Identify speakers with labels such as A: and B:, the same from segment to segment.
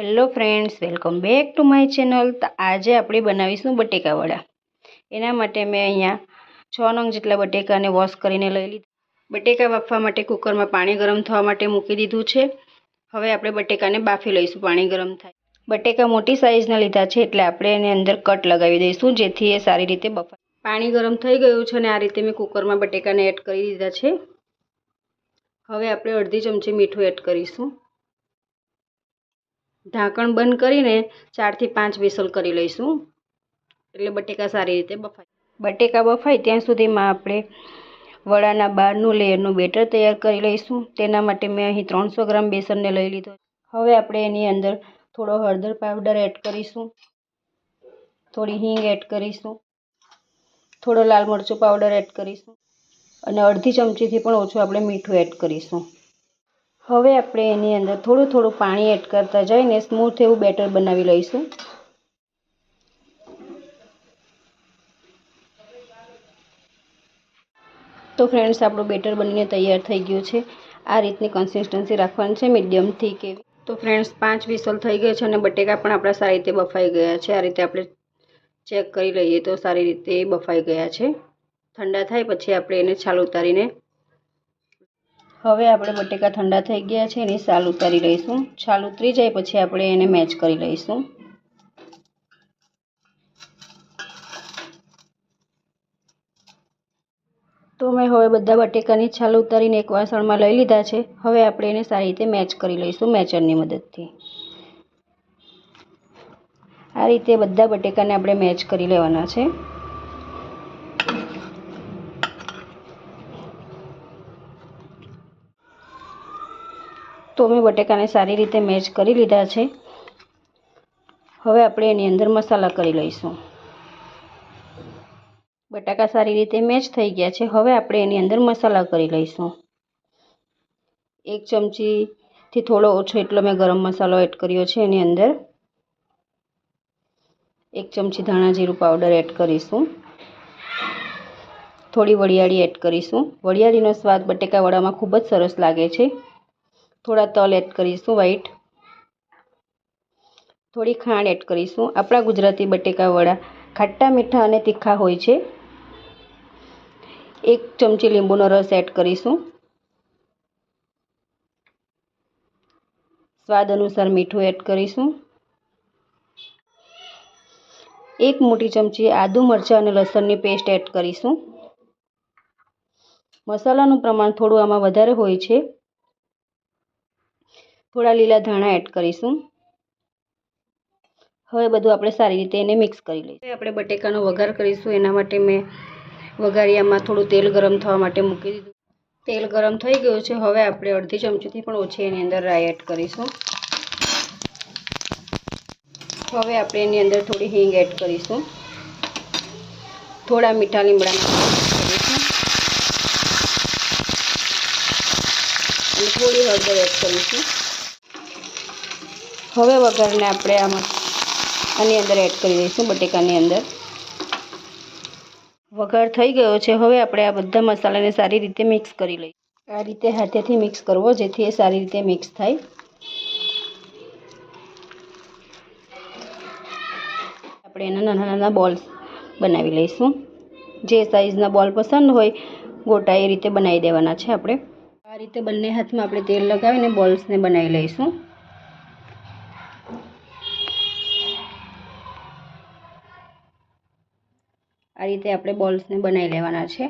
A: Hello friends, welcome back to my channel. તો આજે આપણે બનાવીશું બટેકા વડા। એના માટે મેં અહીંયા 6 નંગ જેટલા બટેકાને વોશ કરીને લઈ લીધા। બટેકા બાફવા માટે કુકરમાં પાણી ગરમ થવા માટે મૂકી દીધું છે। હવે આપણે બટેકાને બાફી લઈશું પાણી ગરમ થાય। બટેકા મોટી સાઈઝના લીધા છે એટલે આપણે એની અંદર કટ લગાવી દઈશું જેથી એ સારી રીતે બફાય। પાણી ગરમ થઈ ગયું છે અને આ રીતે મેં કુકરમાં બટેકાને એડ કરી દીધા છે। હવે આપણે અડધી ચમચી મીઠું એડ કરીશું। ઢાંકણ બંધ કરીને 4 થી 5 વિસલ કરી લઈશું એટલે બટેકા સારી રીતે બફાય। બટેકા બફાય ત્યાં સુધીમાં આપણે વડાના બહારનું લેયરનું બેટર તૈયાર કરી લઈશું। તેના માટે મેં અહીં 300 ગ્રામ બેસનને લઈ લીધો। હવે આપણે એની અંદર થોડો હળદર પાવડર એડ કરીશું, થોડી હિંગ એડ કરીશું, થોડો લાલ મરચું પાવડર એડ કરીશું અને અડધી ચમચીથી પણ ઓછું આપણે મીઠું એડ કરીશું। હવે આપણે એની અંદર થોડું થોડું પાણી એડ કરતા જઈને સ્મૂથ એવું બેટર બનાવી લઈશું। તો ફ્રેન્ડ્સ, આપણું બેટર બનીને તૈયાર થઈ ગયું છે। આ રીતની કન્સિસ્ટન્સી રાખવાની છે, મીડિયમ થીક એવી। તો ફ્રેન્ડ્સ, 5 વિસલ થઈ ગઈ છે અને બટેકા પણ આપણા સારી રીતે બફાઈ ગયા છે। આ રીતે આપણે ચેક કરી લઈએ તો સારી રીતે બફાઈ ગયા છે। ઠંડા થાય પછી આપણે એને છાલ ઉતારીને હવે આપણે બટેકા ઠંડા થઈ ગયા છે એની છાલ ઉતારી લઈશું। છાલ ઉતરી જાય પછી આપણે એને મેચ કરી લઈશું। તો મેં હવે બધા બટેકાની છાલ ઉતારીને એક વાસણમાં લઈ લીધા છે। હવે આપણે એને સારી રીતે મેચ કરી લઈશું મેચરની મદદથી। આ રીતે બધા બટેકાને આપણે મેચ કરી લેવાના છે। તો મેં બટેકાને સારી રીતે મેચ કરી લીધા છે। હવે આપણે એની અંદર મસાલા કરી લઈશું। બટાકા સારી રીતે મેચ થઈ ગયા છે। હવે આપણે એની અંદર મસાલા કરી લઈશું। 1 ચમચીથી થોડો ઓછો એટલો મેં ગરમ મસાલો એડ કર્યો છે। એની અંદર 1 ચમચી ધાણા જીરું પાવડર એડ કરીશું, થોડી વરિયાળી એડ કરીશું। વરિયાળીનો સ્વાદ બટેકા વડામાં ખૂબ જ સરસ લાગે છે। થોડા તલ એડ કરીશું વ્હાઈટ, થોડી ખાંડ એડ કરીશું। આપણા ગુજરાતી બટેકા વડા ખાટા મીઠા અને તીખા હોય છે। 1 ચમચી લીંબુનો રસ એડ કરીશું, સ્વાદ અનુસાર મીઠું એડ કરીશું। 1 મોટી ચમચી આદુ મરચાં અને લસણની પેસ્ટ એડ કરીશું। મસાલાનું પ્રમાણ થોડું આમાં વધારે હોય છે। થોડા લીલા ધાણા એડ કરીશું। હવે બધું આપણે સારી રીતે એને મિક્સ કરી લઈશું। હવે આપણે બટેકાનો વઘાર કરીશું। એના માટે મેં વઘારિયામાં થોડું તેલ ગરમ થવા માટે મૂકી દીધું। તેલ ગરમ થઈ ગયું છે। હવે આપણે અડધી ચમચીથી પણ ઓછી એની અંદર રાઈ એડ કરીશું। હવે આપણે એની અંદર થોડી હિંગ એડ કરીશું, થોડા મીઠા લીમડાના કરીશું અને થોડી હળદર એડ કરીશું। હવે વઘારને આપણે આની અંદર એડ કરી દઈશું બટેકાની અંદર। વઘાર થઈ ગયો છે। હવે આપણે આ બધા મસાલાને સારી રીતે મિક્સ કરી લઈશું। આ રીતે હાથેથી મિક્સ કરવો જેથી એ સારી રીતે મિક્સ થાય। આપણે એના નાના નાના બોલ્સ બનાવી લઈશું। જે સાઈઝના બોલ પસંદ હોય ગોટા એ રીતે બનાવી દેવાના છે। આપણે આ રીતે બંને હાથમાં આપણે તેલ લગાવીને બોલ્સને બનાવી લઈશું। આ રીતે આપણે બોલ્સને બનાવી લેવાના છે।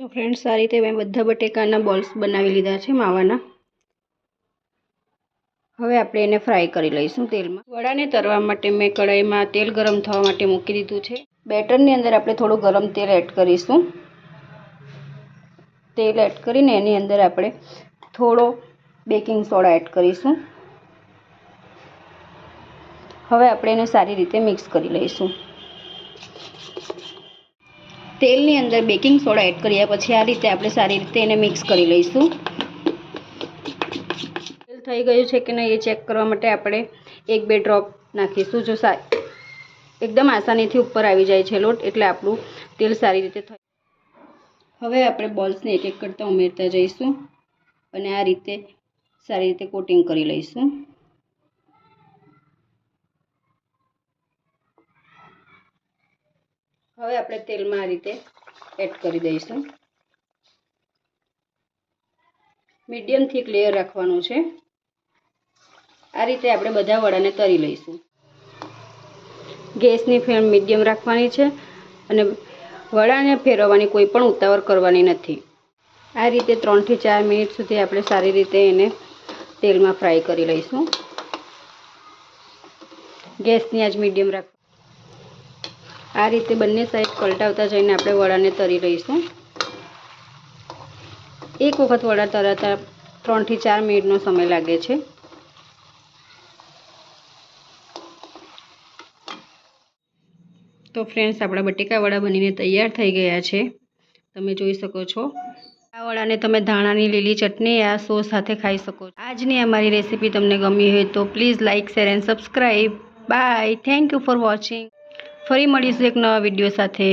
A: તો ફ્રેન્ડ્સ, આ રીતે મેં બધા બટેકાના બોલ્સ બનાવી લીધા છે માવાના। હવે આપણે એને ફ્રાય કરી લઈશું તેલમાં। વડાને તળવા માટે મેં કઢાઈમાં તેલ ગરમ થવા માટે મૂકી દીધું છે। બેટરની અંદર આપણે થોડું ગરમ તેલ એડ કરીશું। તેલ એડ કરીને એની અંદર આપણે થોડો બેકિંગ સોડા એડ કરીશું। હવે આપણે એને સારી રીતે મિક્સ કરી લઈશું। તેલની અંદર બેકિંગ સોડા એડ કર્યા પછી આ રીતે આપણે સારી રીતે એને મિક્સ કરી લઈશું। તેલ થઈ ગયું છે કે નહીં એ ચેક કરવા માટે આપણે 1-2 ડ્રોપ નાખીશું। જો એકદમ આસાનીથી ઉપર આવી જાય છે લોટ એટલે આપણું તેલ સારી રીતે થાય। હવે આપણે બોલ્સને એક એક કરતાં ઉમેરતા જઈશું અને આ રીતે સારી રીતે કોટિંગ કરી લઈશું. હવે આપણે તેલમાં આ રીતે એડ કરી દઈશું. મીડિયમ થીક લેયર રાખવાનું છે. આ રીતે આપણે બધા વડાને તળી લઈશું. ગેસની ફ્લેમ મીડિયમ રાખવાની છે અને વડાને ફેરવવાની કોઈ પણ ઉતાવળ કરવાની નથી. આ રીતે 3 થી 4 મિનિટ સુધી આપણે સારી રીતે એને તેલમાં ફ્રાય કરી લઈશું. ગેસની આંચ મીડિયમ રાખ. આ રીતે બંને સાઈડ પલટાવતા જઈને આપણે વડાને તળી લઈશું. એક વખત વડા તળાતા 3 થી 4 મિનિટનો સમય લાગે છે. તો ફ્રેન્ડ્સ, આપણા બટેકા વડા બનીને તૈયાર થઈ ગયા છે. તમે જોઈ શકો છો. આ વડાને તમે ધાણાની લીલી ચટણી યા સોસ સાથે ખાઈ શકો છો. આજની અમારી રેસીપી તમને ગમી હોય તો please like, share and subscribe. Bye. Thank you for watching. ફરી મળીશું એક નવા વિડીયો સાથે.